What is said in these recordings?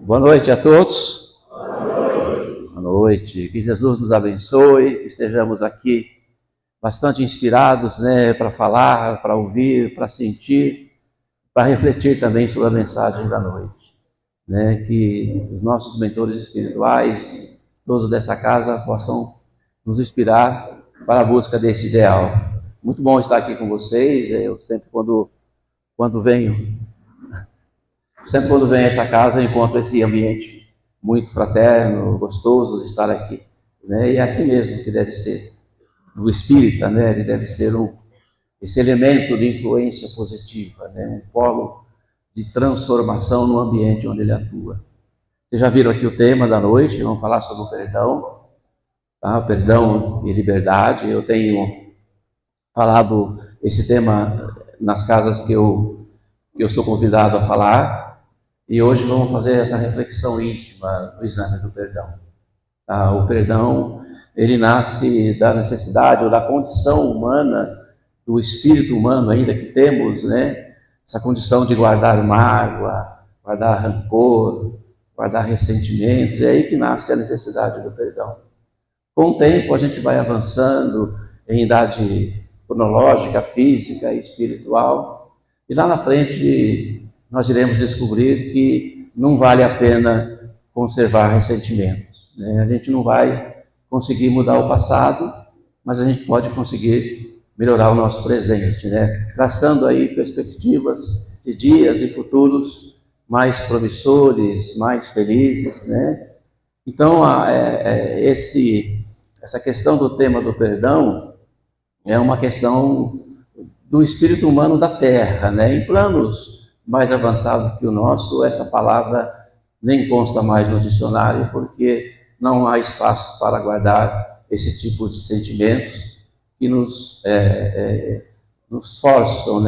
Boa noite a todos. Boa noite. Que Jesus nos abençoe, que estejamos aqui bastante inspirados, para falar, para ouvir, para sentir, para refletir também sobre a mensagem da noite. Que os nossos mentores espirituais, todos dessa casa, possam nos inspirar para a busca desse ideal. Muito bom estar aqui com vocês. Eu sempre quando venho a essa casa, eu encontro esse ambiente muito fraterno, gostoso de estar aqui. E é assim mesmo que deve ser. O espírita, ele deve ser esse elemento de influência positiva, um polo de transformação no ambiente onde ele atua. Vocês já viram aqui o tema da noite, vamos falar sobre o perdão, tá? Perdão e liberdade. Eu tenho falado esse tema nas casas que eu sou convidado a falar. E hoje vamos fazer essa reflexão íntima do exame do perdão. O perdão, ele nasce da necessidade ou da condição humana, do espírito humano ainda que temos, essa condição de guardar mágoa, guardar rancor, guardar ressentimentos. É aí que nasce a necessidade do perdão. Com o tempo a gente vai avançando em idade cronológica, física e espiritual. E lá na frente nós iremos descobrir que não vale a pena conservar ressentimentos. A gente não vai conseguir mudar o passado, mas a gente pode conseguir melhorar o nosso presente, traçando aí perspectivas de dias e futuros mais promissores, mais felizes. Então, essa questão do tema do perdão é uma questão do espírito humano da Terra, em planos mais avançado que o nosso. Essa palavra nem consta mais no dicionário, porque não há espaço para guardar esse tipo de sentimentos que nos forçam,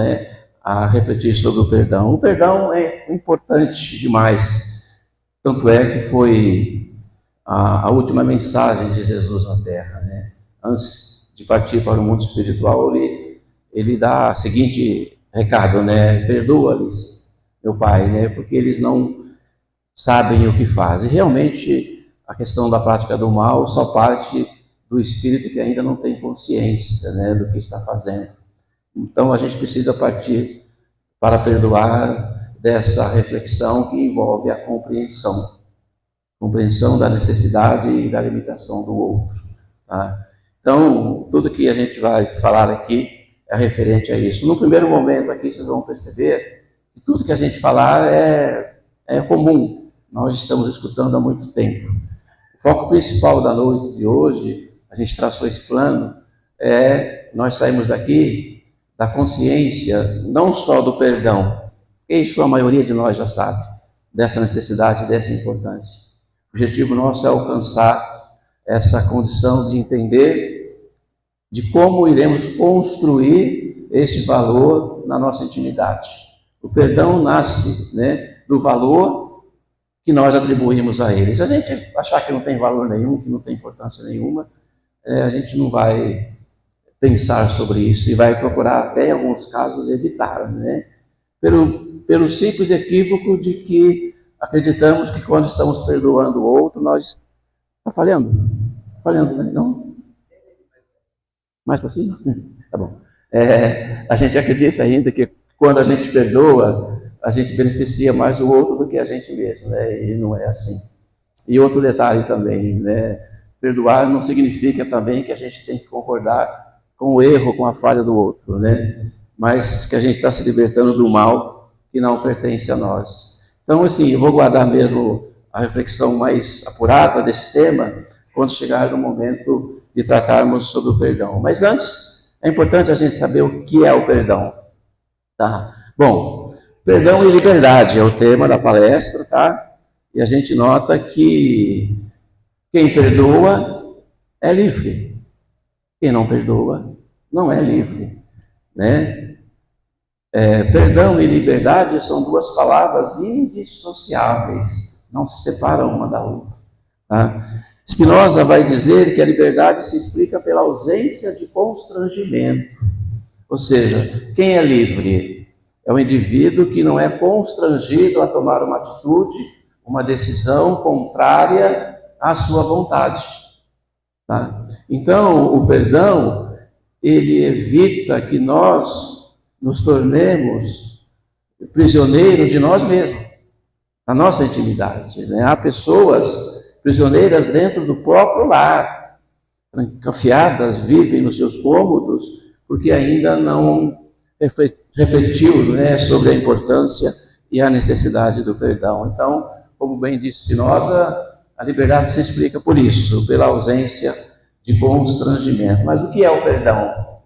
a refletir sobre o perdão. O perdão é importante demais, tanto é que foi a última mensagem de Jesus na Terra. Antes de partir para o mundo espiritual, ele dá o seguinte recado, perdoa-lhes, meu Pai, porque eles não sabem o que fazem. Realmente, a questão da prática do mal só parte do espírito que ainda não tem consciência, do que está fazendo. Então, a gente precisa partir para perdoar dessa reflexão que envolve a compreensão da necessidade e da limitação do outro. Tá? Então, tudo que a gente vai falar aqui é referente a isso. No primeiro momento aqui, vocês vão perceber que tudo que a gente falar é comum. Nós estamos escutando há muito tempo. O foco principal da noite de hoje, a gente traçou esse plano, nós saímos daqui da consciência, não só do perdão, que isso a maioria de nós já sabe, dessa necessidade, dessa importância. O objetivo nosso é alcançar essa condição de entender de como iremos construir esse valor na nossa intimidade. O perdão nasce, do valor que nós atribuímos a ele. Se a gente achar que não tem valor nenhum, que não tem importância nenhuma, a gente não vai pensar sobre isso e vai procurar até em alguns casos evitar, pelo simples equívoco de que acreditamos que quando estamos perdoando o outro, nós... Está falhando? Está falhando, Não? Mais para cima? Tá bom. A gente acredita ainda que quando a gente perdoa, a gente beneficia mais o outro do que a gente mesmo, e não é assim. E outro detalhe também, perdoar não significa também que a gente tem que concordar com o erro, com a falha do outro, mas que a gente está se libertando do mal que não pertence a nós. Então, assim, eu vou guardar mesmo a reflexão mais apurada desse tema quando chegar no momento de tratarmos sobre o perdão. Mas antes, é importante a gente saber o que é o perdão. Tá? Bom, perdão e liberdade é o tema da palestra, tá? E a gente nota que quem perdoa é livre. Quem não perdoa não é livre. Perdão e liberdade são duas palavras indissociáveis, não se separam uma da outra. Tá? Spinoza vai dizer que a liberdade se explica pela ausência de constrangimento. Ou seja, quem é livre é o indivíduo que não é constrangido a tomar uma atitude, uma decisão contrária à sua vontade. Tá? Então, o perdão, ele evita que nós nos tornemos prisioneiros de nós mesmos, da nossa intimidade. Né? Há pessoas prisioneiras dentro do próprio lar, trancafiadas, vivem nos seus cômodos, porque ainda não refletiu, né, sobre a importância e a necessidade do perdão. Então, como bem disse Spinoza, a liberdade se explica por isso, pela ausência de constrangimento. Mas o que é o perdão?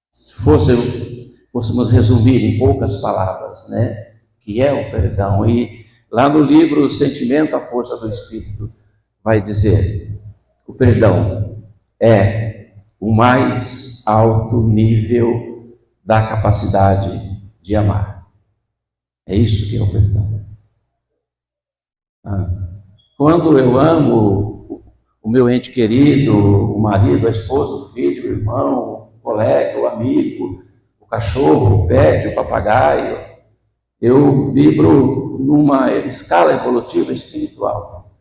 Se fôssemos resumir em poucas palavras, né? O que é o perdão? E lá no livro O Sentimento, a Força do Espírito, vai dizer: o perdão é o mais alto nível da capacidade de amar. É isso que é o perdão. Quando eu amo o meu ente querido, o marido, a esposa, o filho, o irmão, o colega, o amigo, o cachorro, o pet, o papagaio, eu vibro numa escala evolutiva espiritual.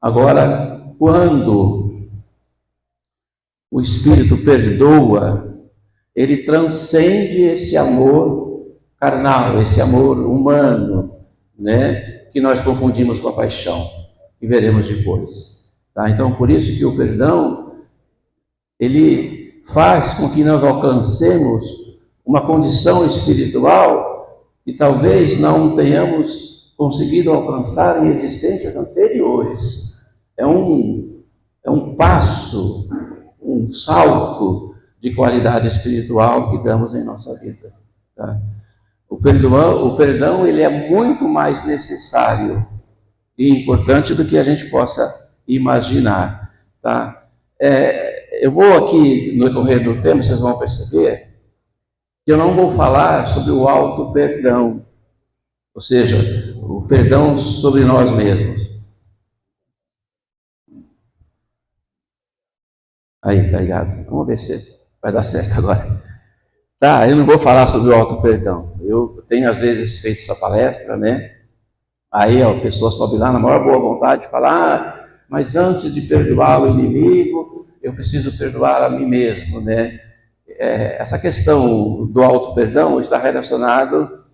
Agora, quando o Espírito perdoa, ele transcende esse amor carnal, esse amor humano, né? Que nós confundimos com a paixão, e veremos depois. Tá? Então, por isso que o perdão, ele faz com que nós alcancemos uma condição espiritual que talvez não tenhamos conseguido alcançar em existências anteriores. É um passo, um salto de qualidade espiritual que damos em nossa vida. Tá? O perdão ele é muito mais necessário e importante do que a gente possa imaginar. Tá? Eu vou aqui, no decorrer do tema, vocês vão perceber que eu não vou falar sobre o auto-perdão, ou seja, o perdão sobre nós mesmos. Aí, tá ligado? Vamos ver se vai dar certo agora. Tá, eu não vou falar sobre o auto-perdão. Eu tenho, às vezes, feito essa palestra, né? Aí a pessoa sobe lá na maior boa vontade e fala: mas antes de perdoar o inimigo, eu preciso perdoar a mim mesmo, né? Essa questão do auto-perdão está relacionado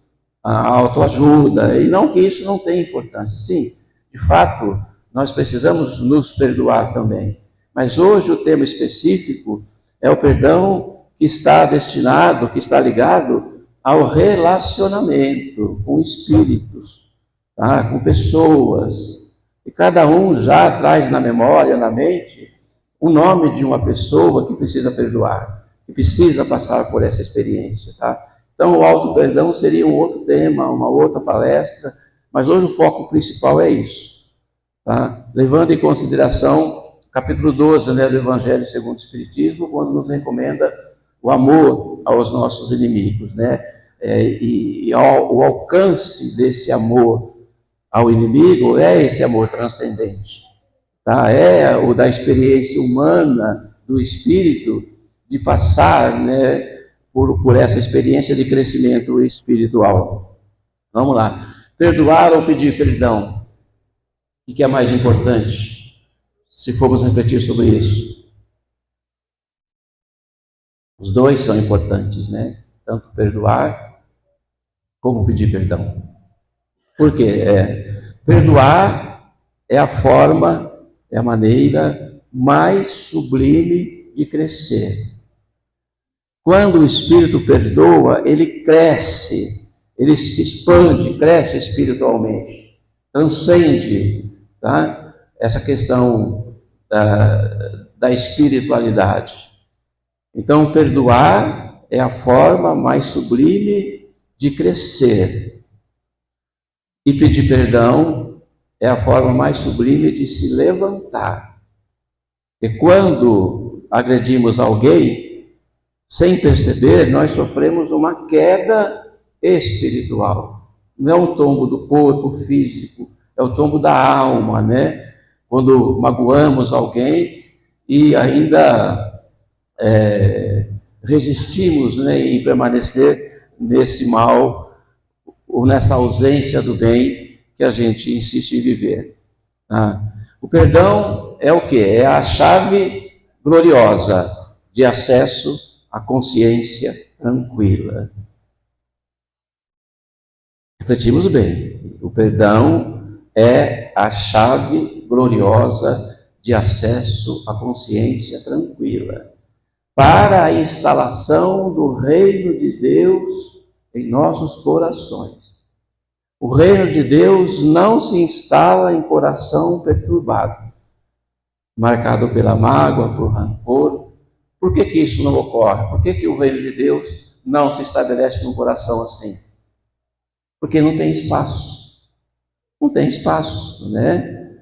à autoajuda, e não que isso não tenha importância. Sim, de fato, nós precisamos nos perdoar também. Mas hoje o tema específico é o perdão que está destinado, que está ligado ao relacionamento com espíritos, tá? Com pessoas. E cada um já traz na memória, na mente, o nome de uma pessoa que precisa perdoar, que precisa passar por essa experiência. Tá? Então, o auto-perdão seria um outro tema, uma outra palestra, mas hoje o foco principal é isso. Tá? Levando em consideração capítulo 12, né, do Evangelho segundo o Espiritismo, quando nos recomenda o amor aos nossos inimigos, né? O alcance desse amor ao inimigo é esse amor transcendente, tá? É o da experiência humana do espírito de passar, né, por essa experiência de crescimento espiritual. Vamos lá. Perdoar ou pedir perdão? O que é mais importante, se formos refletir sobre isso? Os dois são importantes, né? Tanto perdoar como pedir perdão. Por quê? Perdoar é a forma, é a maneira mais sublime de crescer. Quando o Espírito perdoa, ele cresce, ele se expande, cresce espiritualmente, transcende, tá? Essa questão da espiritualidade. Então, perdoar é a forma mais sublime de crescer. E pedir perdão é a forma mais sublime de se levantar. E quando agredimos alguém, sem perceber, nós sofremos uma queda espiritual. Não é o tombo do corpo físico, é o tombo da alma, né? Quando magoamos alguém e ainda resistimos, né, em permanecer nesse mal ou nessa ausência do bem que a gente insiste em viver. Tá? O perdão é o quê? É a chave gloriosa de acesso à consciência tranquila. Refletimos bem. O perdão é a chave gloriosa de acesso à consciência tranquila para a instalação do reino de Deus em nossos corações. O reino de Deus não se instala em coração perturbado, marcado pela mágoa, por rancor. Por que isso não ocorre? Por que o reino de Deus não se estabelece num coração assim? Porque não tem espaço. Não tem espaço, né?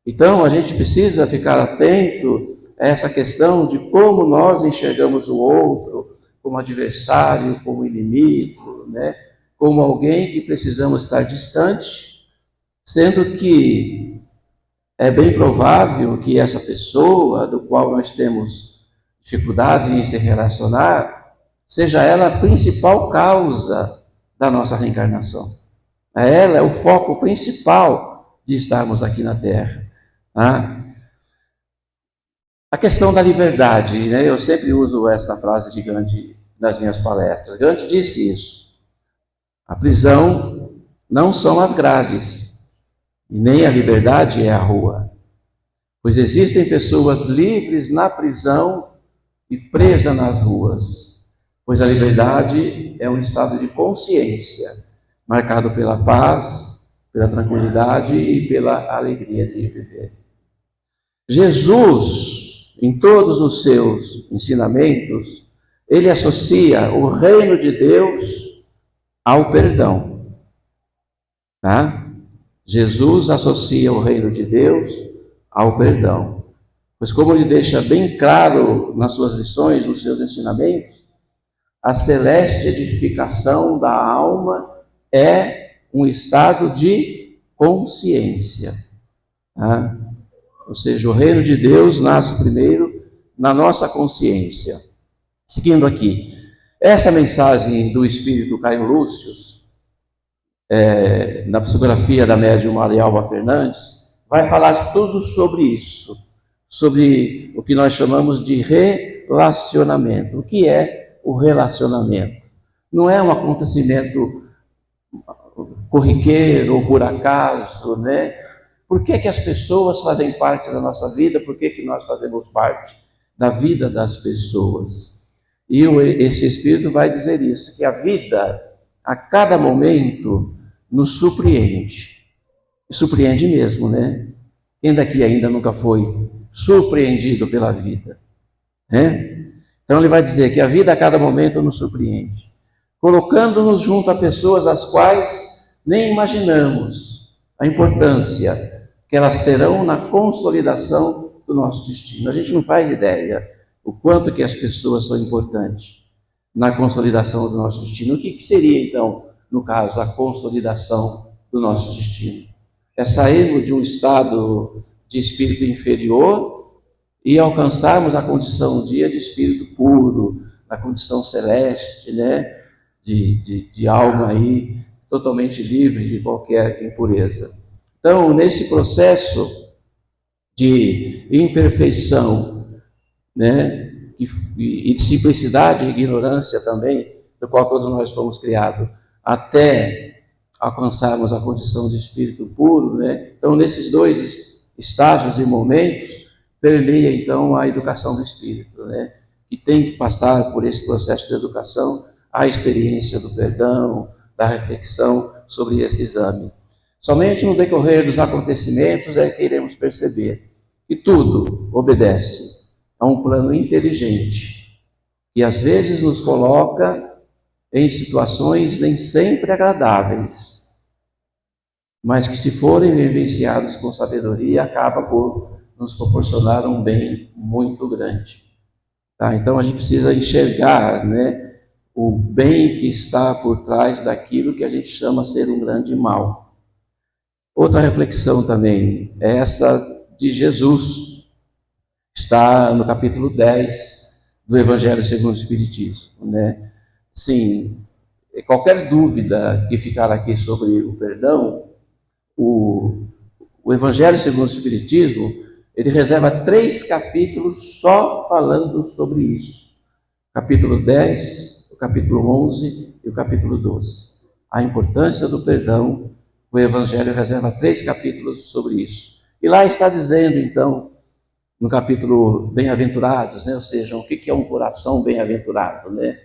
Então, a gente precisa ficar atento a essa questão de como nós enxergamos o outro, como adversário, como inimigo, né? Como alguém que precisamos estar distante, sendo que é bem provável que essa pessoa, do qual nós temos dificuldade em se relacionar, seja ela a principal causa da nossa reencarnação. Ela é o foco principal de estarmos aqui na Terra. Tá? A questão da liberdade, né? Eu sempre uso essa frase de Gandhi nas minhas palestras. Gandhi disse isso. A prisão não são as grades, e nem a liberdade é a rua. Pois existem pessoas livres na prisão e presas nas ruas. Pois a liberdade é um estado de consciência, marcado pela paz, pela tranquilidade e pela alegria de viver. Jesus, em todos os seus ensinamentos, ele associa o reino de Deus ao perdão. Tá? Jesus associa o reino de Deus ao perdão. Pois como ele deixa bem claro nas suas lições, nos seus ensinamentos, a celeste edificação da alma é um estado de consciência. Tá? Ou seja, o reino de Deus nasce primeiro na nossa consciência. Seguindo aqui, essa mensagem do Espírito Caio Lúcius, na psicografia da médium Marialva Fernandes, vai falar tudo sobre isso, sobre o que nós chamamos de relacionamento. O que é o relacionamento? Não é um acontecimento corriqueiro ou por acaso, né? Por que as pessoas fazem parte da nossa vida? Por que nós fazemos parte da vida das pessoas? E esse Espírito vai dizer isso, que a vida, a cada momento, nos surpreende. E surpreende mesmo, né? Quem daqui ainda nunca foi surpreendido pela vida? Né? Então ele vai dizer que a vida a cada momento nos surpreende, colocando-nos junto a pessoas as quais nem imaginamos a importância que elas terão na consolidação do nosso destino. A gente não faz ideia o quanto que as pessoas são importantes na consolidação do nosso destino. O que seria, então, no caso, a consolidação do nosso destino? É sairmos de um estado de espírito inferior e alcançarmos a condição um dia de espírito puro, a condição celeste, né? de alma aí totalmente livre de qualquer impureza. Então, nesse processo de imperfeição, né? e de simplicidade e ignorância também, do qual todos nós fomos criados, até alcançarmos a condição de espírito puro, né? Então, nesses dois estágios e momentos, permeia então a educação do espírito, né? Que tem que passar por esse processo de educação, a experiência do perdão, da reflexão sobre esse exame. Somente no decorrer dos acontecimentos é que iremos perceber que tudo obedece a um plano inteligente, que às vezes nos coloca em situações nem sempre agradáveis, mas que, se forem vivenciados com sabedoria, acaba por nos proporcionar um bem muito grande. Tá? Então a gente precisa enxergar, né, o bem que está por trás daquilo que a gente chama ser um grande mal. Outra reflexão também é essa de Jesus, está no capítulo 10 do Evangelho segundo o Espiritismo, né? Sim, qualquer dúvida que ficar aqui sobre o perdão, o Evangelho segundo o Espiritismo, ele reserva 3 capítulos só falando sobre isso. Capítulo 10, o capítulo 11 e o capítulo 12. A importância do perdão, o Evangelho reserva 3 capítulos sobre isso. E lá está dizendo, então, no capítulo Bem-aventurados, né? Ou seja, o que é um coração bem-aventurado, né?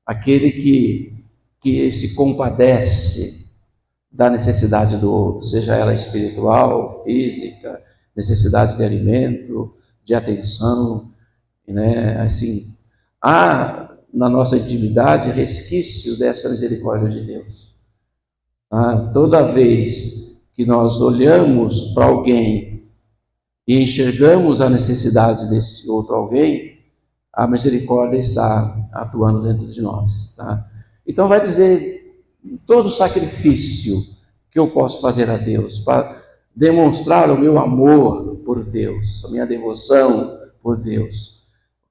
Aquele que se compadece da necessidade do outro, seja ela espiritual, física, necessidade de alimento, de atenção, né? Assim, há na nossa intimidade resquício dessa misericórdia de Deus. Toda vez que nós olhamos para alguém e enxergamos a necessidade desse outro alguém, a misericórdia está atuando dentro de nós. Tá? Então vai dizer, todo sacrifício que eu posso fazer a Deus para demonstrar o meu amor por Deus, a minha devoção por Deus,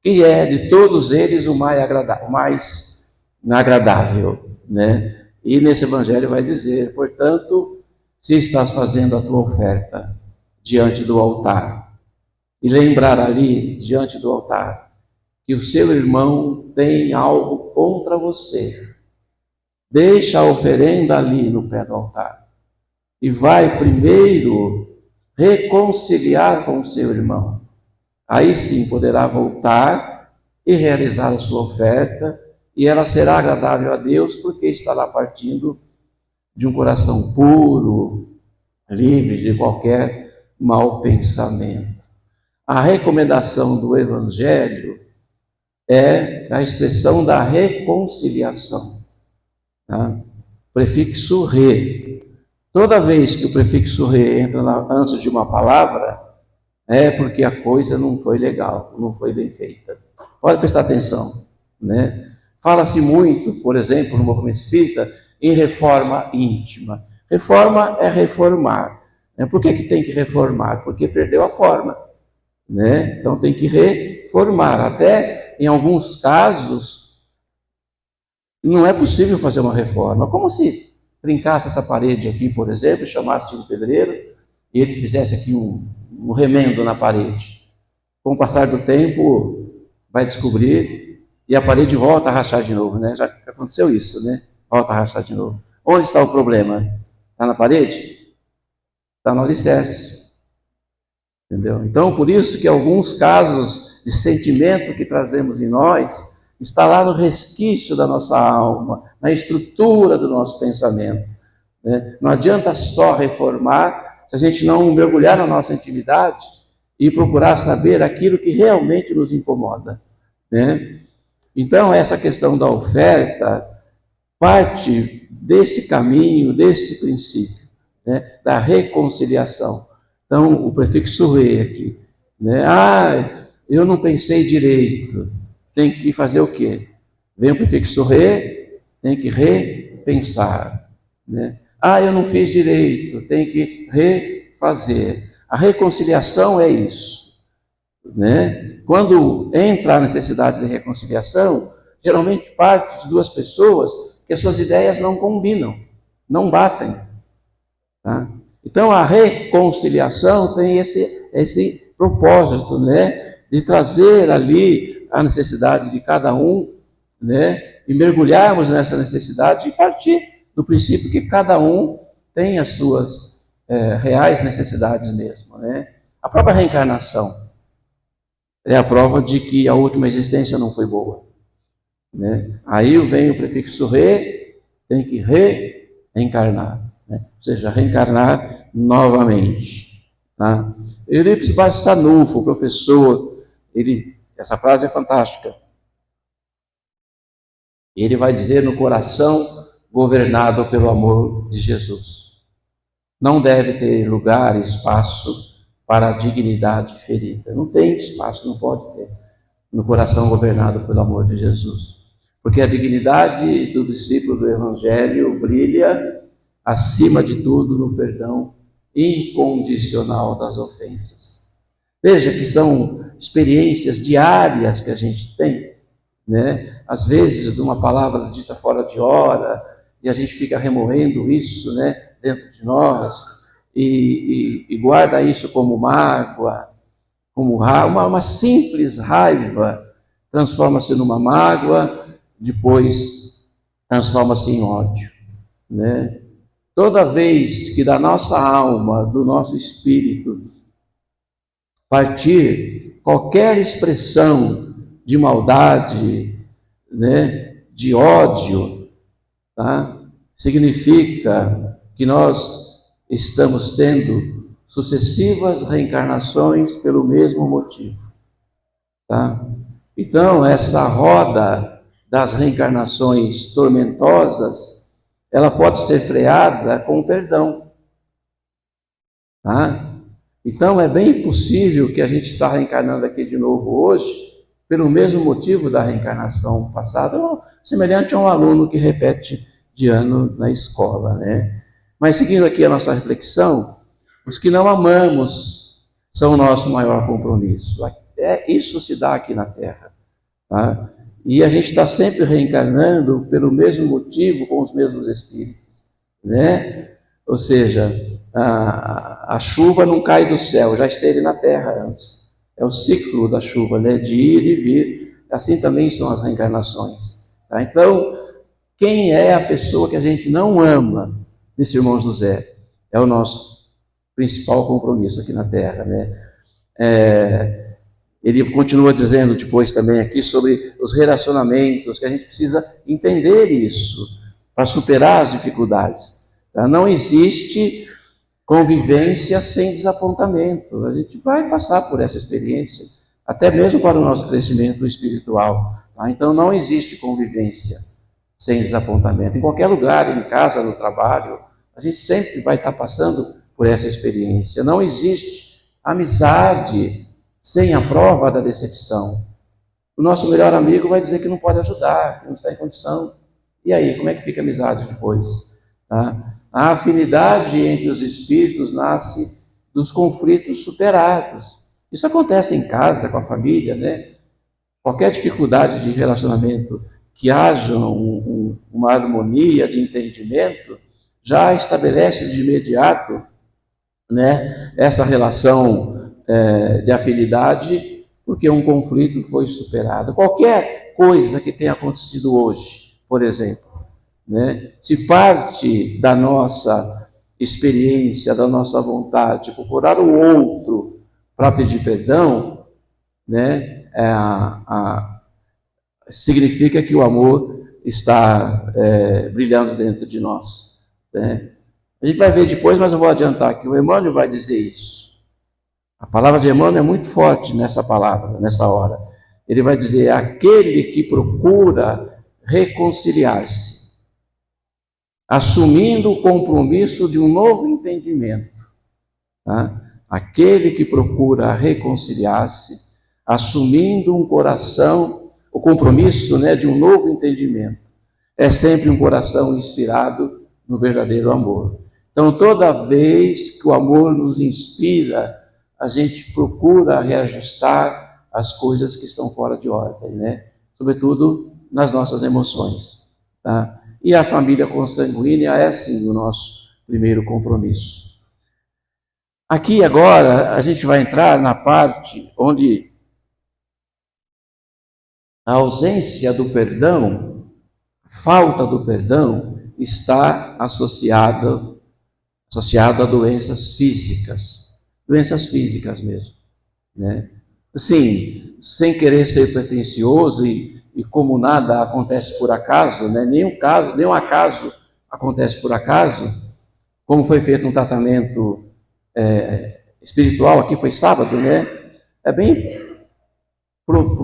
que é de todos eles o mais agradável, né? E nesse evangelho vai dizer, portanto, se estás fazendo a tua oferta diante do altar, e lembrar ali, diante do altar, que o seu irmão tem algo contra você, deixa a oferenda ali no pé do altar, e vai primeiro reconciliar com o seu irmão. Aí sim poderá voltar e realizar a sua oferta, e ela será agradável a Deus, porque estará partindo de um coração puro, livre de qualquer mau pensamento. A recomendação do Evangelho é a expressão da reconciliação. Tá? Prefixo re. Toda vez que o prefixo re entra antes de uma palavra, é porque a coisa não foi legal, não foi bem feita. Pode prestar atenção, né? Fala-se muito, por exemplo, no movimento espírita, em reforma íntima. Reforma é reformar. Né? Por que tem que reformar? Porque perdeu a forma. Né? Então tem que reformar. Até em alguns casos, não é possível fazer uma reforma. Como se trincasse essa parede aqui, por exemplo, chamasse de pedreiro, e ele fizesse aqui um remendo na parede. Com o passar do tempo, vai descobrir e a parede volta a rachar de novo, né? Já aconteceu isso, né? Volta a rachar de novo. Onde está o problema? Está na parede? Está no alicerce. Entendeu? Então, por isso que alguns casos de sentimento que trazemos em nós está lá no resquício da nossa alma, na estrutura do nosso pensamento. Né? Não adianta só reformar se a gente não mergulhar na nossa intimidade e procurar saber aquilo que realmente nos incomoda. Né? Então, essa questão da oferta parte desse caminho, desse princípio, né? Da reconciliação. Então, o prefixo re aqui. Né? Eu não pensei direito. Tem que fazer o quê? Vem o prefixo re, tem que repensar. Né? Eu não fiz direito, tem que refazer. A reconciliação é isso. Né? Quando entra a necessidade de reconciliação, geralmente parte de duas pessoas que as suas ideias não combinam, não batem. Tá? Então a reconciliação tem esse propósito, né? De trazer ali a necessidade de cada um, né? E mergulharmos nessa necessidade e partir do princípio que cada um tem as suas reais necessidades mesmo. Né? A própria reencarnação é a prova de que a última existência não foi boa. Né? Aí vem o prefixo re, tem que reencarnar. Né? Ou seja, reencarnar novamente. Tá? Eurípides Barçanufo, professor, essa frase é fantástica. Ele vai dizer no coração governado pelo amor de Jesus. Não deve ter lugar, espaço para a dignidade ferida. Não tem espaço, não pode ter no coração governado pelo amor de Jesus. Porque a dignidade do discípulo do Evangelho brilha, acima de tudo, no perdão incondicional das ofensas. Veja que são experiências diárias que a gente tem, né? Às vezes, de uma palavra dita fora de hora, e a gente fica remoendo isso, né, dentro de nós, e guarda isso como mágoa, como uma simples raiva, transforma-se numa mágoa, depois transforma-se em ódio, né? Toda vez que da nossa alma, do nosso espírito, partir qualquer expressão de maldade, né, de ódio, tá? Significa que nós estamos tendo sucessivas reencarnações pelo mesmo motivo, tá? Então, essa roda das reencarnações tormentosas, ela pode ser freada com o perdão, tá? Então, é bem possível que a gente está reencarnando aqui de novo hoje, pelo mesmo motivo da reencarnação passada, semelhante a um aluno que repete de ano na escola, né? Mas seguindo aqui a nossa reflexão, os que não amamos são o nosso maior compromisso. Isso se dá aqui na Terra, tá? E a gente está sempre reencarnando pelo mesmo motivo, com os mesmos espíritos, né? Ou seja, a chuva não cai do céu, já esteve na Terra antes. É o ciclo da chuva, né? De ir e vir. Assim também são as reencarnações, tá? Então, quem é a pessoa que a gente não ama nesse irmão José? É o nosso principal compromisso aqui na Terra, né? Ele continua dizendo depois também aqui sobre os relacionamentos, que a gente precisa entender isso para superar as dificuldades, tá? Não existe convivência sem desapontamento. A gente vai passar por essa experiência, até mesmo para o nosso crescimento espiritual, tá? Então não existe convivência sem desapontamento. Em qualquer lugar, em casa, no trabalho, a gente sempre vai estar passando por essa experiência. Não existe amizade sem a prova da decepção. O nosso melhor amigo vai dizer que não pode ajudar, que não está em condição. E aí, como é que fica a amizade depois? Tá? A afinidade entre os espíritos nasce dos conflitos superados. Isso acontece em casa, com a família, né? Qualquer dificuldade de relacionamento que haja uma harmonia de entendimento, já estabelece de imediato, né, essa relação de afinidade, porque um conflito foi superado. Qualquer coisa que tenha acontecido hoje, por exemplo, né, se parte da nossa experiência, da nossa vontade, procurar o outro para pedir perdão, né, significa que o amor está brilhando dentro de nós, né? A gente vai ver depois, mas eu vou adiantar que o Emmanuel vai dizer isso. A palavra de Emmanuel é muito forte nessa palavra, nessa hora. Ele vai dizer: aquele que procura reconciliar-se, assumindo o compromisso de um novo entendimento, tá? Aquele que procura reconciliar-se, assumindo um coração, o compromisso, né, de um novo entendimento, é sempre um coração inspirado no verdadeiro amor. Então, toda vez que o amor nos inspira, a gente procura reajustar as coisas que estão fora de ordem, né? Sobretudo nas nossas emoções, tá? E a família consanguínea é, sim, o nosso primeiro compromisso. Aqui, agora, a gente vai entrar na parte onde a ausência do perdão, a falta do perdão, está associado a doenças físicas mesmo, né? Assim, sem querer ser pretensioso e como nada acontece por acaso, né? Nenhum acaso acontece por acaso, como foi feito um tratamento espiritual, aqui foi sábado, né? É bem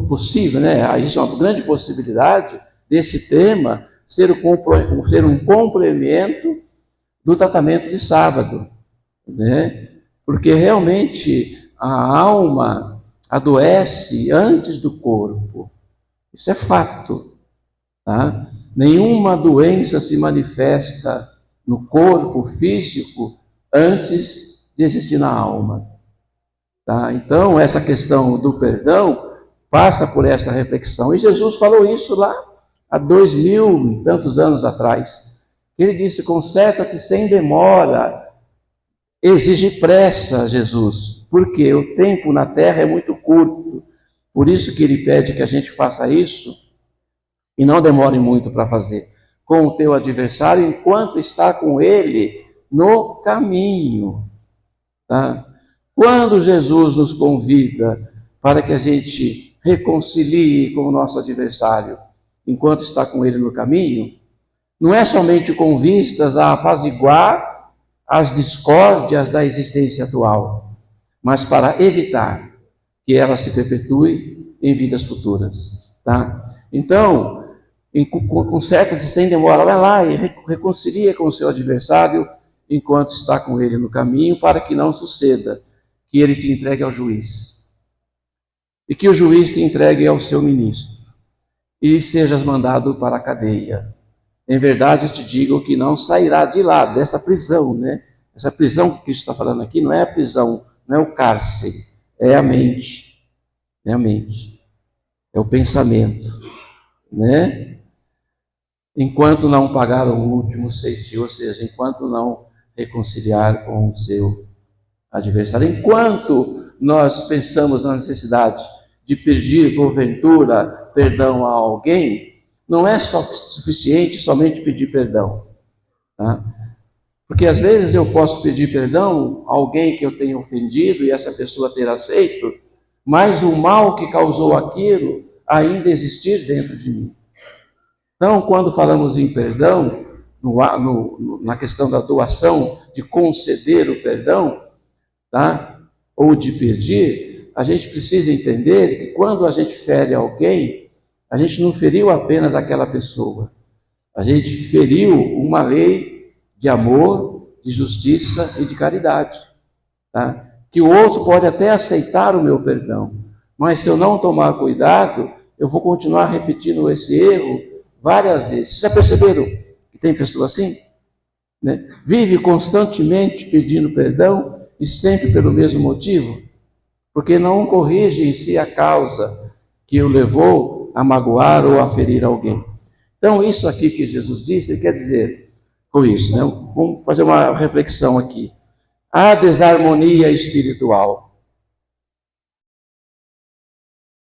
possível, né? Existe uma grande possibilidade desse tema ser um complemento do tratamento de sábado, né? Porque realmente a alma adoece antes do corpo. Isso é fato, tá? Nenhuma doença se manifesta no corpo físico antes de existir na alma, tá? Então, essa questão do perdão passa por essa reflexão. E Jesus falou isso lá há 2000 e tantos anos atrás. Ele disse: conserta-te sem demora, exige pressa, Jesus, porque o tempo na terra é muito curto. Por isso que ele pede que a gente faça isso e não demore muito para fazer. Com o teu adversário, enquanto está com ele no caminho. Tá? Quando Jesus nos convida para que a gente reconcilie com o nosso adversário, enquanto está com ele no caminho, não é somente com vistas a apaziguar as discórdias da existência atual, mas para evitar que ela se perpetue em vidas futuras. Tá? Então, com certa e sem demora, vai lá e reconcilia com o seu adversário enquanto está com ele no caminho, para que não suceda que ele te entregue ao juiz e que o juiz te entregue ao seu ministro e sejas mandado para a cadeia. Em verdade te digo que não sairá de lá, dessa prisão, né? Essa prisão que Cristo está falando aqui não é a prisão, não é o cárcere, é a mente, é a mente, é o pensamento, né? Enquanto não pagar o último centavo, ou seja, enquanto não reconciliar com o seu adversário. Enquanto nós pensamos na necessidade de pedir, porventura, perdão a alguém, não é suficiente somente pedir perdão. Tá? Porque às vezes eu posso pedir perdão a alguém que eu tenha ofendido e essa pessoa ter aceito, mas o mal que causou aquilo ainda existir dentro de mim. Então, quando falamos em perdão, na questão da doação, de conceder o perdão, tá? Ou de pedir, a gente precisa entender que quando a gente fere alguém, a gente não feriu apenas aquela pessoa, a gente feriu uma lei de amor, de justiça e de caridade. Tá? Que o outro pode até aceitar o meu perdão, mas se eu não tomar cuidado, eu vou continuar repetindo esse erro várias vezes. Vocês já perceberam que tem pessoa assim? Né? Vive constantemente pedindo perdão e sempre pelo mesmo motivo, porque não corrige em si a causa que o levou a magoar ou a ferir alguém. Então, isso aqui que Jesus disse, ele quer dizer com isso, né? Vamos fazer uma reflexão aqui. A desarmonia espiritual,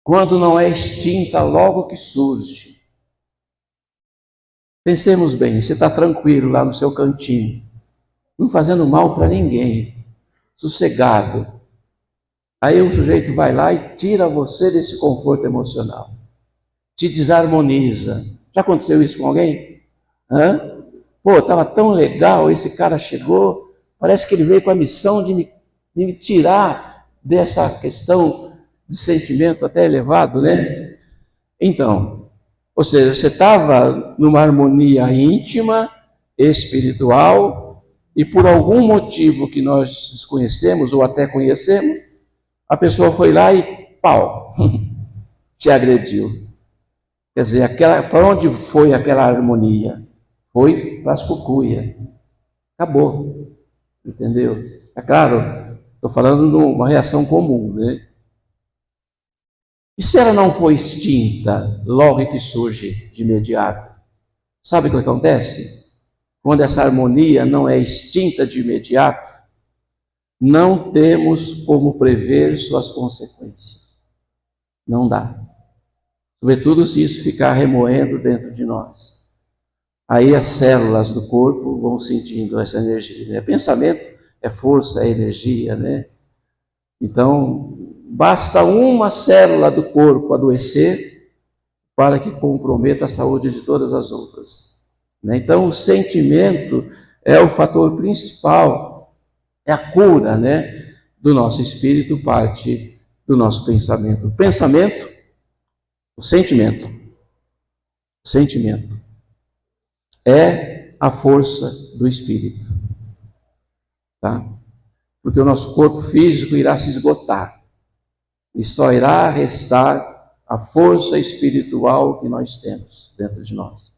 quando não é extinta logo que surge. Pensemos bem, você está tranquilo lá no seu cantinho, não fazendo mal para ninguém, sossegado. Aí o sujeito vai lá e tira você desse conforto emocional, te desarmoniza. Já aconteceu isso com alguém? Hã? Pô, estava tão legal, esse cara chegou, parece que ele veio com a missão de me tirar dessa questão de sentimento até elevado, né? Então, ou seja, você estava numa harmonia íntima, espiritual, e por algum motivo que nós desconhecemos ou até conhecemos, a pessoa foi lá e pau, te agrediu. Quer dizer, para onde foi aquela harmonia? Foi para as cucuias. Acabou. Entendeu? É claro, estou falando de uma reação comum, né? E se ela não for extinta logo que surge de imediato? Sabe o que acontece? Quando essa harmonia não é extinta de imediato, não temos como prever suas consequências. Não dá. Sobretudo se isso ficar remoendo dentro de nós. Aí as células do corpo vão sentindo essa energia. Né? Pensamento é força, é energia, né? Então, basta uma célula do corpo adoecer para que comprometa a saúde de todas as outras. Né? Então, o sentimento é o fator principal, é a cura, né, do nosso espírito, parte do nosso pensamento. O pensamento, o sentimento é a força do espírito, tá? Porque o nosso corpo físico irá se esgotar e só irá restar a força espiritual que nós temos dentro de nós.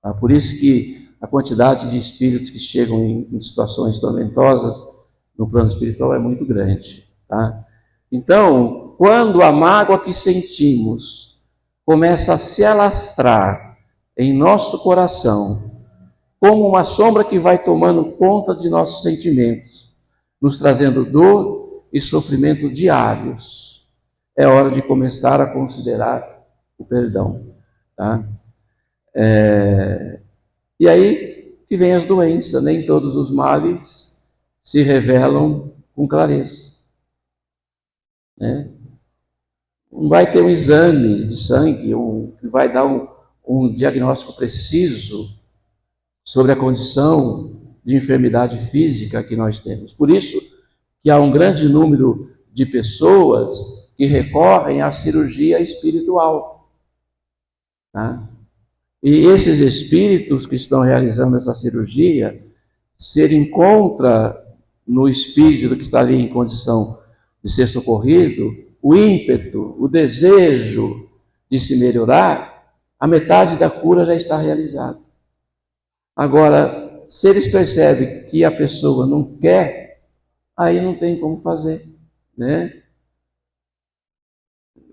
Tá? Por isso que a quantidade de espíritos que chegam em situações tormentosas no plano espiritual é muito grande, tá? Então, quando a mágoa que sentimos começa a se alastrar em nosso coração, como uma sombra que vai tomando conta de nossos sentimentos, nos trazendo dor e sofrimento diários. É hora de começar a considerar o perdão. Tá? E aí que vem as doenças. Nem todos os males se revelam com clareza. Né? Não vai ter um exame de sangue que vai dar um diagnóstico preciso sobre a condição de enfermidade física que nós temos. Por isso que há um grande número de pessoas que recorrem à cirurgia espiritual. Tá? E esses espíritos que estão realizando essa cirurgia, se ele encontra no espírito que está ali em condição de ser socorrido, o ímpeto, o desejo de se melhorar, a metade da cura já está realizada. Agora, se eles percebem que a pessoa não quer, aí não tem como fazer, né?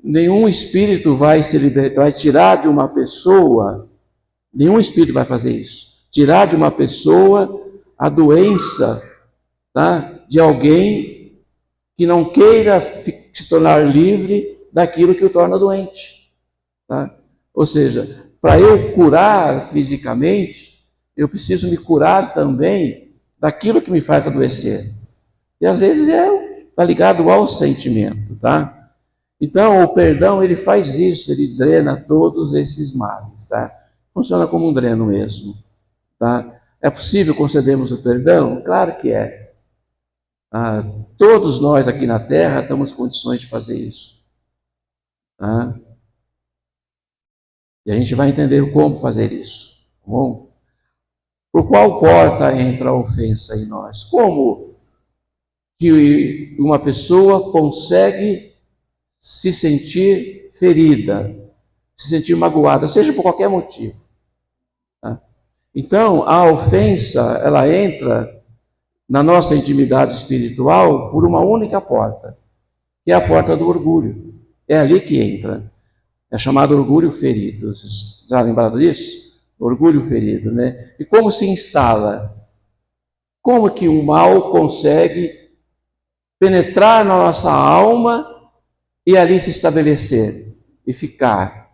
Nenhum espírito vai se libertar, vai tirar de uma pessoa, nenhum espírito vai fazer isso, tirar de uma pessoa a doença, tá? De alguém que não queira se tornar livre daquilo que o torna doente. Tá? Ou seja, para eu curar fisicamente, eu preciso me curar também daquilo que me faz adoecer. E às vezes está ligado ao sentimento. Tá? Então, o perdão, ele faz isso, ele drena todos esses males. Tá? Funciona como um dreno mesmo. Tá? É possível concedermos o perdão? Claro que é. Todos nós aqui na Terra temos condições de fazer isso. Tá? E a gente vai entender como fazer isso. Tá bom? Por qual porta entra a ofensa em nós? Como que uma pessoa consegue se sentir ferida, se sentir magoada, seja por qualquer motivo? Tá? Então, a ofensa, ela entra na nossa intimidade espiritual por uma única porta, que é a porta do orgulho. É ali que entra. É chamado orgulho ferido. Vocês já lembraram disso? Orgulho ferido, né? E como se instala? Como que o mal consegue penetrar na nossa alma e ali se estabelecer e ficar,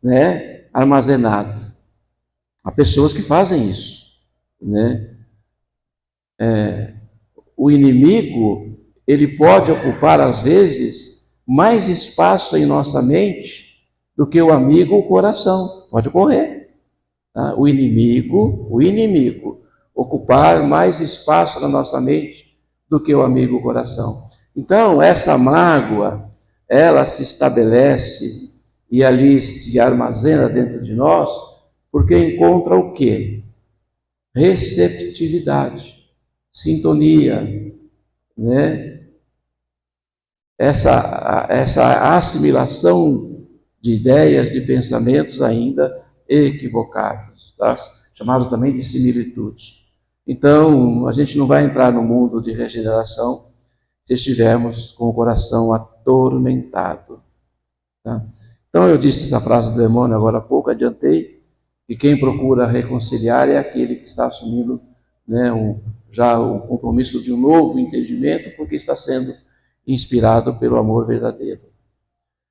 né, armazenado? Há pessoas que fazem isso, né? O inimigo, ele pode ocupar, às vezes, mais espaço em nossa mente do que o amigo, o coração. Pode ocorrer. Tá? O inimigo, ocupar mais espaço na nossa mente do que o amigo, o coração. Então, essa mágoa, ela se estabelece e ali se armazena dentro de nós, porque encontra o quê? Receptividade. Sintonia, né? Essa assimilação de ideias, de pensamentos ainda equivocados, tá? Chamado também de similitude. Então, a gente não vai entrar no mundo de regeneração se estivermos com o coração atormentado. Tá? Então, eu disse essa frase do demônio agora há pouco, adiantei, que quem procura reconciliar é aquele que está assumindo, né, já o compromisso de um novo entendimento, porque está sendo inspirado pelo amor verdadeiro.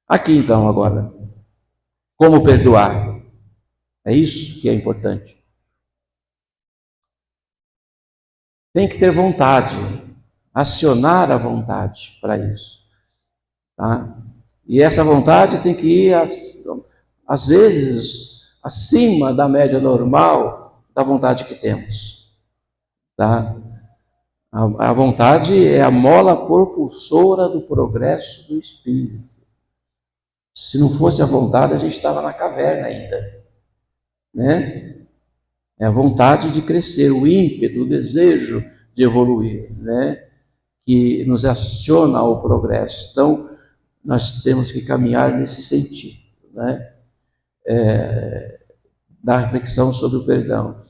Aqui então agora, como perdoar? É isso que é importante. Tem que ter vontade, acionar a vontade para isso. Tá? E essa vontade tem que ir, às vezes, acima da média normal da vontade que temos. Tá? A vontade é a mola propulsora do progresso do espírito. Se não fosse a vontade, a gente estava na caverna ainda, né? É a vontade de crescer, o ímpeto, o desejo de evoluir, né? Que nos aciona ao progresso. Então, nós temos que caminhar nesse sentido, né? Da reflexão sobre o perdão.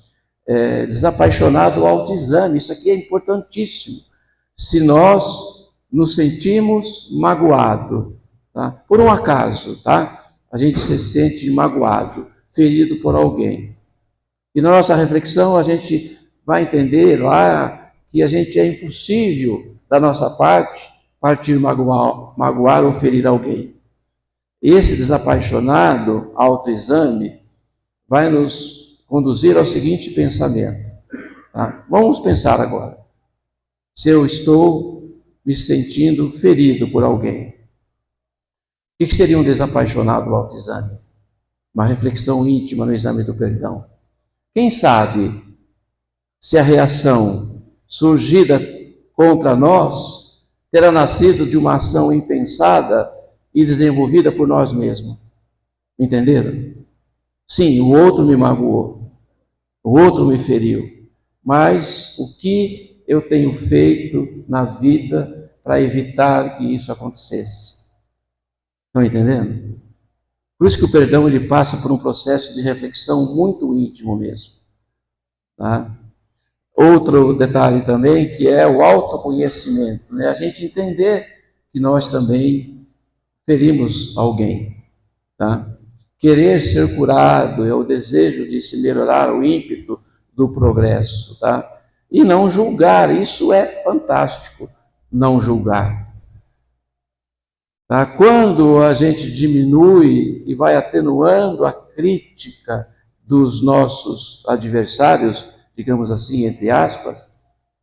Desapaixonado ao desame, isso aqui é importantíssimo. Se nós nos sentimos magoados, tá? Por um acaso, tá? A gente se sente magoado, ferido por alguém. E na nossa reflexão a gente vai entender lá que a gente é impossível, da nossa parte, partir magoar ou ferir alguém. Esse desapaixonado autoexame vai nos conduzir ao seguinte pensamento. Tá? Vamos pensar agora. Se eu estou me sentindo ferido por alguém, o que seria um desapaixonado autoexame? Uma reflexão íntima no exame do perdão. Quem sabe se a reação surgida contra nós terá nascido de uma ação impensada e desenvolvida por nós mesmos. Entenderam? Sim, o outro me magoou, o outro me feriu, mas o que eu tenho feito na vida para evitar que isso acontecesse? Estão entendendo? Por isso que o perdão ele passa por um processo de reflexão muito íntimo mesmo. Tá? Outro detalhe também que é o autoconhecimento, né? A gente entender que nós também ferimos alguém, tá? Querer ser curado é o desejo de se melhorar, o ímpeto do progresso, tá? E não julgar, isso é fantástico, não julgar. Tá? Quando a gente diminui e vai atenuando a crítica dos nossos adversários, digamos assim, entre aspas,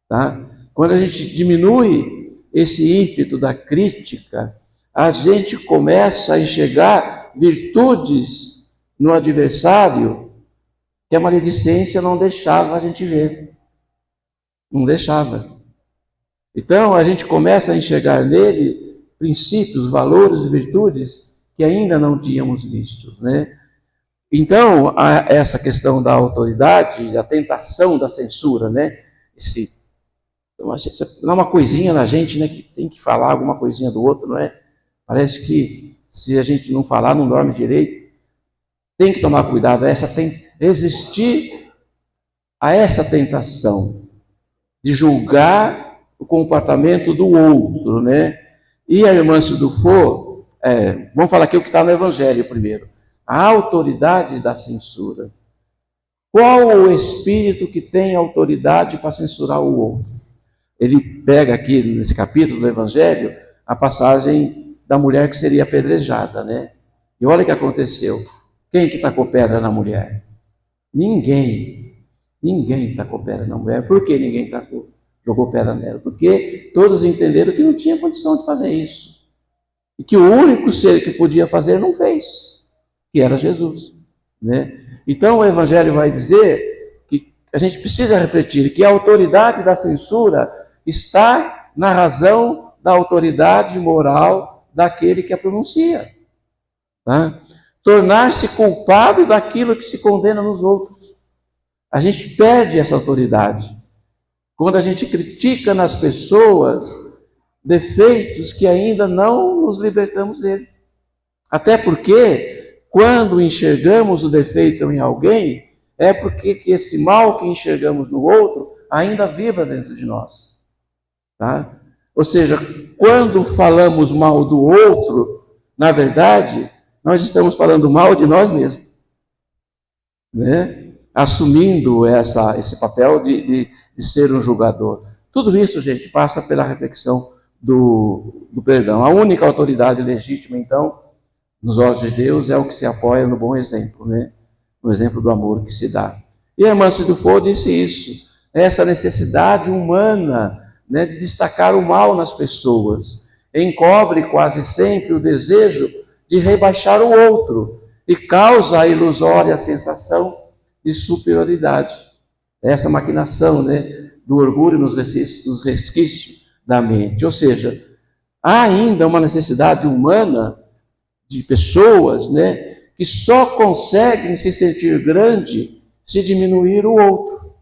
tá? Quando a gente diminui esse ímpeto da crítica, a gente começa a enxergar virtudes no adversário que a maledicência não deixava a gente ver. Não deixava. Então, a gente começa a enxergar nele princípios, valores e virtudes que ainda não tínhamos vistos, né? Então, essa questão da autoridade, a tentação da censura, né? Dá uma coisinha na gente, né? Que tem que falar alguma coisinha do outro, não é? Parece que se a gente não falar, não dorme direito. Tem que tomar cuidado, resistir a essa tentação de julgar o comportamento do outro, né? E a irmã Dufour, vamos falar aqui o que está no Evangelho primeiro. A autoridade da censura. Qual o espírito que tem autoridade para censurar o outro? Ele pega aqui nesse capítulo do Evangelho a passagem da mulher que seria apedrejada, né? E olha o que aconteceu. Quem que tacou pedra na mulher? Ninguém. Ninguém tacou pedra na mulher. Por que ninguém jogou pedra nela? Porque todos entenderam que não tinha condição de fazer isso. E que o único ser que podia fazer não fez, que era Jesus, né? Então o Evangelho vai dizer que a gente precisa refletir que a autoridade da censura está na razão da autoridade moral daquele que a pronuncia. Tá? Tornar-se culpado daquilo que se condena nos outros. A gente perde essa autoridade quando a gente critica nas pessoas defeitos que ainda não nos libertamos dele. Até porque, quando enxergamos o defeito em alguém, é porque que esse mal que enxergamos no outro ainda vibra dentro de nós. Tá? Ou seja, quando falamos mal do outro, na verdade, nós estamos falando mal de nós mesmos, né? Assumindo esse papel de ser um julgador. Tudo isso, gente, passa pela reflexão do perdão. A única autoridade legítima, então, nos olhos de Deus, é o que se apoia no bom exemplo, né? No exemplo do amor que se dá. E a irmã Dufour disse isso, essa necessidade humana, né, de destacar o mal nas pessoas, encobre quase sempre o desejo de rebaixar o outro e causa a ilusória sensação de superioridade. Essa maquinação, né, do orgulho nos resquícios da mente. Ou seja, há ainda uma necessidade humana de pessoas, né, que só conseguem se sentir grande se diminuir o outro.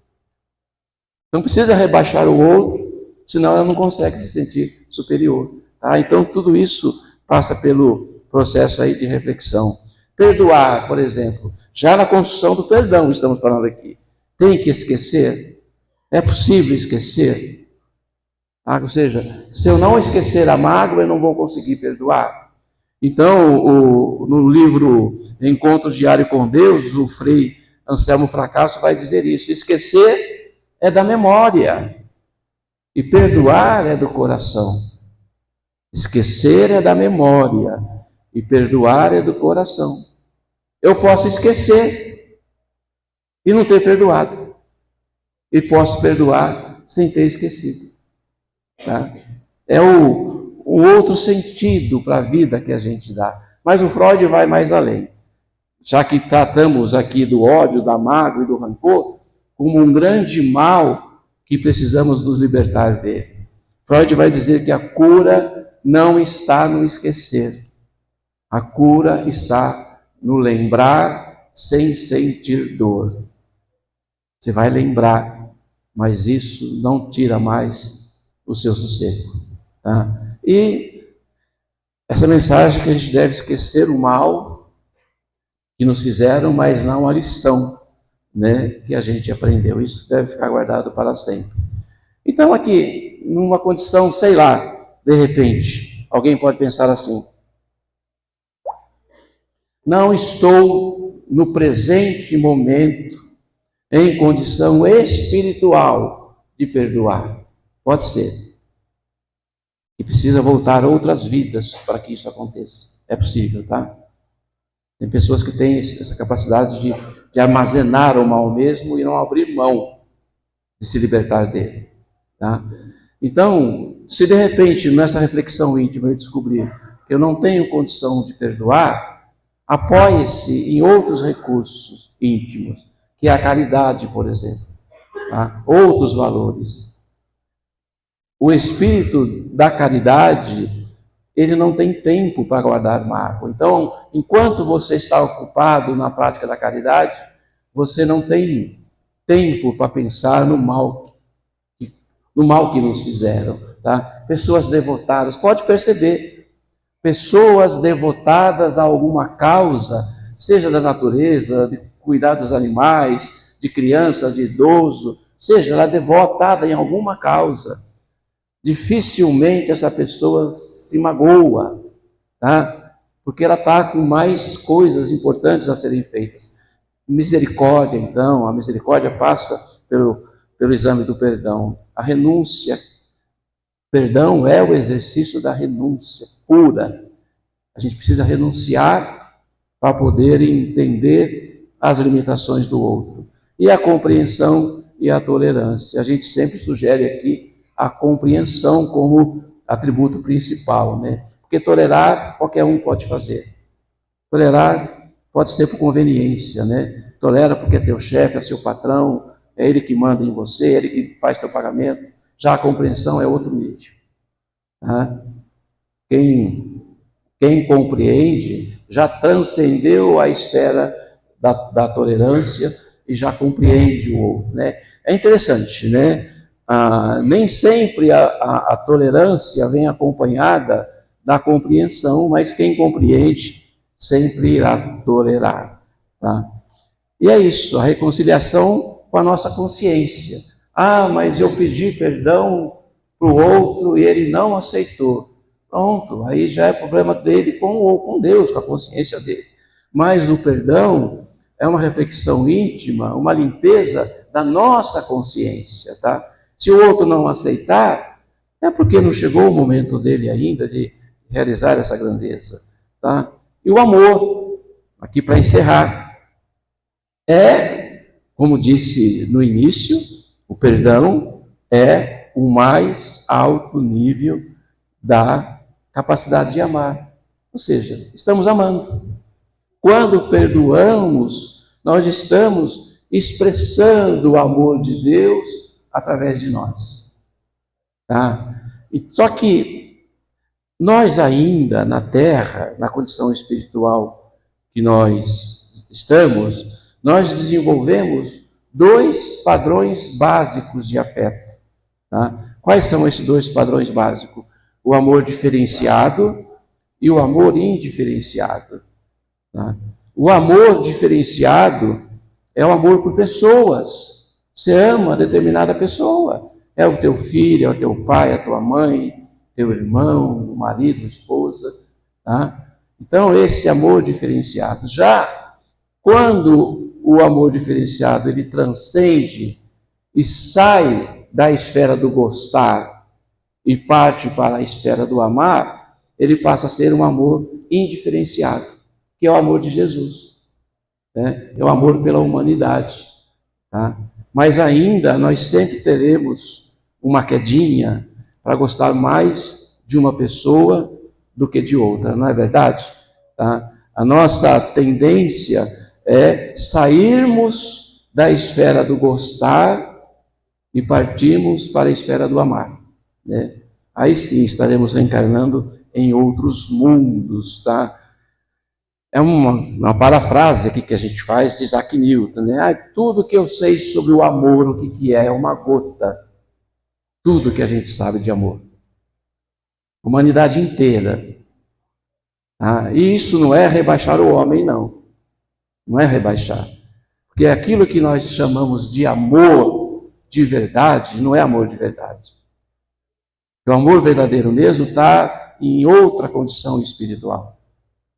Não precisa rebaixar o outro, senão ela não consegue se sentir superior. Tá? Então, tudo isso passa pelo processo aí de reflexão. Perdoar, por exemplo, já na construção do perdão estamos falando aqui. Tem que esquecer? É possível esquecer? Ou seja, se eu não esquecer a mágoa, eu não vou conseguir perdoar. Então, no livro Encontro Diário com Deus, o Frei Anselmo Fracasso vai dizer isso. Esquecer é da memória. E perdoar é do coração. Esquecer é da memória. E perdoar é do coração. Eu posso esquecer e não ter perdoado. E posso perdoar sem ter esquecido. Tá? É o outro sentido para a vida que a gente dá. Mas o Freud vai mais além. Já que tratamos aqui do ódio, da mágoa e do rancor como um grande mal que precisamos nos libertar dele. Freud vai dizer que a cura não está no esquecer. A cura está no lembrar sem sentir dor. Você vai lembrar, mas isso não tira mais o seu sossego. Tá? E essa mensagem que a gente deve esquecer o mal que nos fizeram, mas não a lição, né, que a gente aprendeu. Isso deve ficar guardado para sempre. Então aqui, numa condição, sei lá, de repente, alguém pode pensar assim: não estou no presente momento em condição espiritual de perdoar. Pode ser. E precisa voltar outras vidas para que isso aconteça. É possível, tá? Tem pessoas que têm essa capacidade de armazenar o mal mesmo e não abrir mão de se libertar dele. Tá? Então, se de repente nessa reflexão íntima eu descobrir que eu não tenho condição de perdoar, apoie-se em outros recursos íntimos, que é a caridade, por exemplo, tá? Outros valores. O espírito da caridade, ele não tem tempo para guardar mágoa. Então, enquanto você está ocupado na prática da caridade, você não tem tempo para pensar no mal que nos fizeram. Tá? Pessoas devotadas, pode perceber, pessoas devotadas a alguma causa, seja da natureza, de cuidar dos animais, de criança, de idoso, seja ela devotada em alguma causa, dificilmente essa pessoa se magoa, tá? Porque ela está com mais coisas importantes a serem feitas. Misericórdia, então, a misericórdia passa pelo exame do perdão. A renúncia, perdão é o exercício da renúncia pura. A gente precisa renunciar para poder entender as limitações do outro. E a compreensão e a tolerância. A gente sempre sugere aqui a compreensão como atributo principal, né? Porque tolerar, qualquer um pode fazer. Tolerar pode ser por conveniência, né? Tolera porque é teu chefe, é seu patrão, é ele que manda em você, é ele que faz teu pagamento. Já a compreensão é outro nível. Tá? Quem compreende já transcendeu a esfera da tolerância e já compreende o outro, né? É interessante, né? Nem sempre a tolerância vem acompanhada da compreensão, mas quem compreende sempre irá tolerar. Tá? E é isso, a reconciliação com a nossa consciência. Mas eu pedi perdão para o outro e ele não aceitou. Pronto, aí já é problema dele com Deus, com a consciência dele. Mas o perdão é uma reflexão íntima, uma limpeza da nossa consciência, tá? Se o outro não aceitar, é porque não chegou o momento dele ainda de realizar essa grandeza. Tá? E o amor, aqui para encerrar, como disse no início, o perdão é o mais alto nível da capacidade de amar. Ou seja, estamos amando. Quando perdoamos, nós estamos expressando o amor de Deus através de nós. Tá? Só que nós ainda na Terra, na condição espiritual que nós estamos, nós desenvolvemos 2 padrões básicos de afeto. Tá? Quais são esses 2 padrões básicos? O amor diferenciado e o amor indiferenciado. Tá? O amor diferenciado é o amor por pessoas. Você ama determinada pessoa. É o teu filho, é o teu pai, é a tua mãe, teu irmão, o marido, a esposa. Tá? Então, esse amor diferenciado. Já quando o amor diferenciado ele transcende e sai da esfera do gostar e parte para a esfera do amar, ele passa a ser um amor indiferenciado, que é o amor de Jesus, né? É o amor pela humanidade, tá? Mas ainda nós sempre teremos uma quedinha para gostar mais de uma pessoa do que de outra, não é verdade? Tá? A nossa tendência é sairmos da esfera do gostar e partirmos para a esfera do amar, né? Aí sim estaremos reencarnando em outros mundos, tá? É uma parafrase aqui que a gente faz de Isaac Newton, né? Tudo que eu sei sobre o amor, o que é uma gota. Tudo que a gente sabe de amor. Humanidade inteira. Tá? E isso não é rebaixar o homem, não. Não é rebaixar. Porque aquilo que nós chamamos de amor de verdade, não é amor de verdade. O amor verdadeiro mesmo está em outra condição espiritual,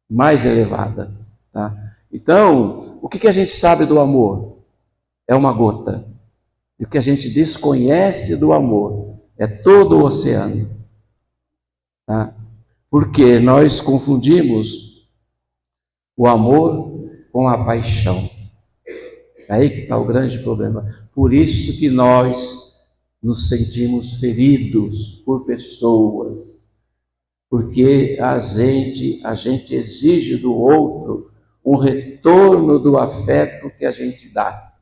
mais elevada. Tá? Então, o que a gente sabe do amor? É uma gota. E o que a gente desconhece do amor é todo o oceano. Tá? Porque nós confundimos o amor com a paixão. É aí que está o grande problema. Por isso que nós nos sentimos feridos por pessoas. Porque a gente exige do outro um retorno do afeto que a gente dá.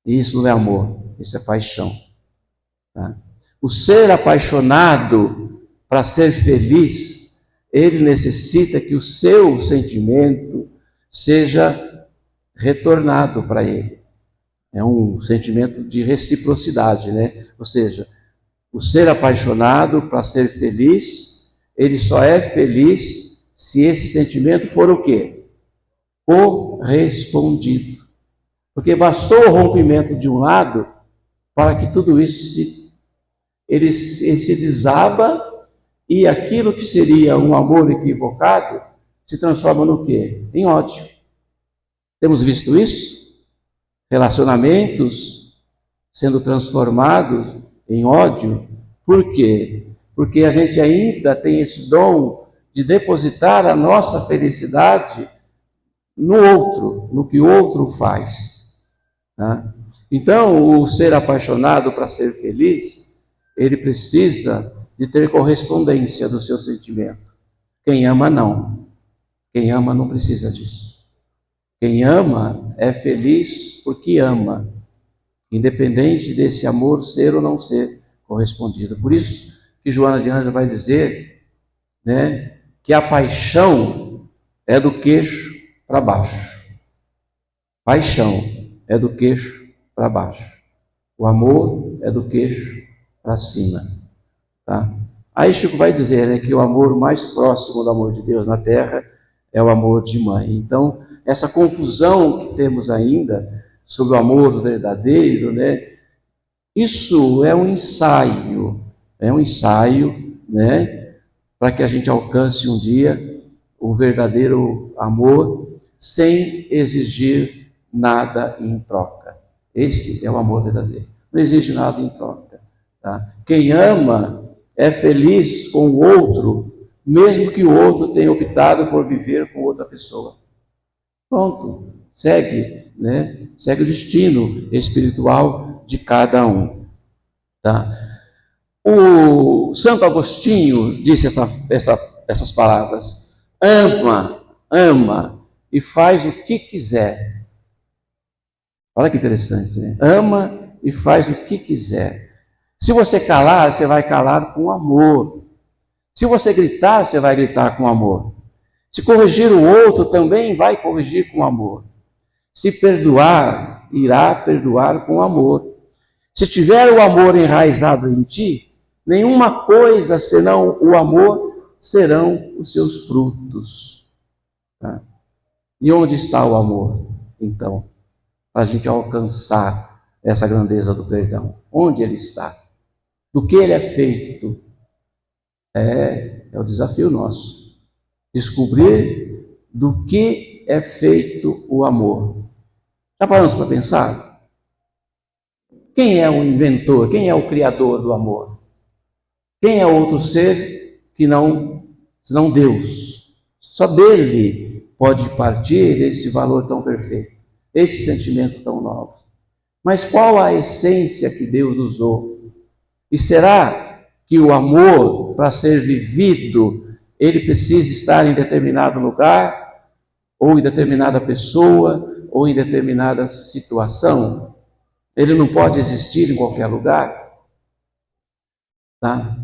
E isso não é amor, isso é paixão. Tá? O ser apaixonado, para ser feliz, ele necessita que o seu sentimento seja retornado para ele. É um sentimento de reciprocidade, né? Ou seja, o ser apaixonado, para ser feliz, ele só é feliz se esse sentimento for o quê? Correspondido. Porque bastou o rompimento de um lado para que tudo isso ele se desaba e aquilo que seria um amor equivocado se transforma no quê? Em ódio. Temos visto isso? Relacionamentos sendo transformados em ódio. Por quê? Porque a gente ainda tem esse dom de depositar a nossa felicidade no outro, no que o outro faz. Tá? Então, o ser apaixonado, para ser feliz, ele precisa de ter correspondência do seu sentimento. Quem ama, não. Quem ama não precisa disso. Quem ama é feliz porque ama, independente desse amor ser ou não ser correspondido. Por isso que Joana de Ângeles vai dizer, né, que a paixão é do queixo para baixo. Paixão é do queixo para baixo. O amor é do queixo para cima. Tá? Aí Chico vai dizer, né, que o amor mais próximo do amor de Deus na Terra é o amor de mãe. Então, essa confusão que temos ainda sobre o amor verdadeiro, né, isso é um ensaio, né, para que a gente alcance um dia o verdadeiro amor sem exigir nada em troca. Esse é o amor verdadeiro. Não exige nada em troca. Tá? Quem ama é feliz com o outro, mesmo que o outro tenha optado por viver com outra pessoa. Pronto, segue, né? Segue o destino espiritual de cada um. Tá? O Santo Agostinho disse essas palavras: ama e faz o que quiser. Olha que interessante, né? Ama e faz o que quiser. Se você calar, você vai calar com amor. Se você gritar, você vai gritar com amor. Se corrigir o outro, também vai corrigir com amor. Se perdoar, irá perdoar com amor. Se tiver o amor enraizado em ti, nenhuma coisa senão o amor serão os seus frutos. Tá? E onde está o amor, então, para a gente alcançar essa grandeza do perdão? Onde ele está? Do que ele é feito? É o desafio nosso. Descobrir do que é feito o amor. Já paramos para pensar? Quem é o inventor? Quem é o criador do amor? Quem é outro ser que não, senão Deus? Só dele pode partir esse valor tão perfeito, esse sentimento tão nobre. Mas qual a essência que Deus usou? E será que o amor, para ser vivido, ele precisa estar em determinado lugar, ou em determinada pessoa, ou em determinada situação? Ele não pode existir em qualquer lugar? Tá?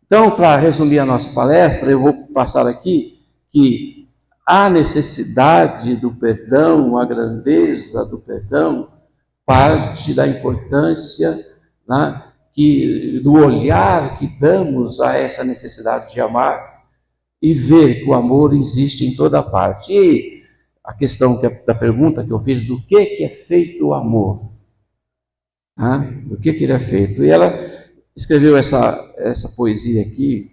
Então, para resumir a nossa palestra, eu vou passar aqui que a necessidade do perdão, a grandeza do perdão, parte da importância, né, do olhar que damos a essa necessidade de amar e ver que o amor existe em toda parte. E a questão da pergunta que eu fiz, do que é feito o amor? Do que ele é feito? E ela escreveu essa poesia aqui,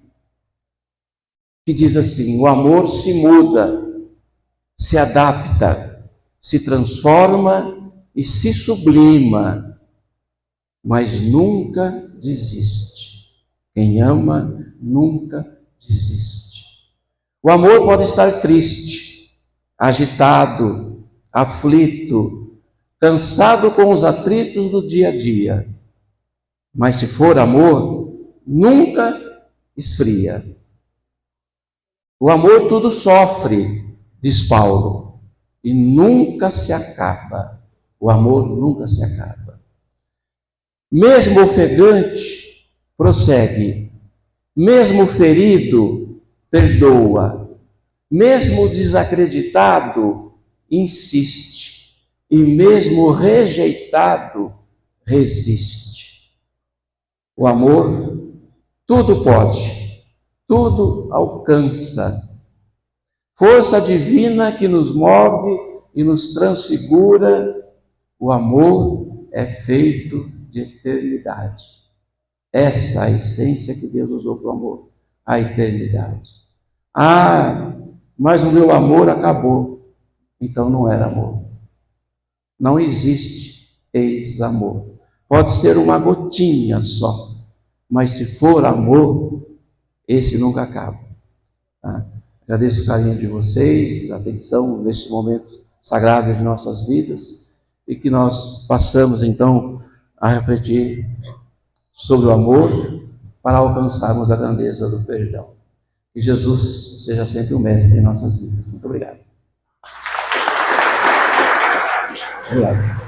que diz assim: o amor se muda, se adapta, se transforma e se sublima, mas nunca desiste. Quem ama nunca desiste. O amor pode estar triste, agitado, aflito, cansado com os atritos do dia a dia, mas se for amor, nunca esfria. O amor tudo sofre, diz Paulo, e nunca se acaba. O amor nunca se acaba. Mesmo ofegante, prossegue. Mesmo ferido, perdoa. Mesmo desacreditado, insiste. E mesmo rejeitado, resiste. O amor tudo pode, tudo alcança. Força divina que nos move e nos transfigura. O amor é feito de eternidade. Essa é a essência que Deus usou para o amor, a eternidade. Mas o meu amor acabou. Então não era amor. Não existe ex-amor. Pode ser uma gotinha só, mas se for amor, esse nunca acaba. Tá? Agradeço o carinho de vocês, a atenção neste momento sagrado de nossas vidas, e que nós passamos então a refletir sobre o amor para alcançarmos a grandeza do perdão. Que Jesus seja sempre o mestre em nossas vidas. Muito obrigado. Obrigado.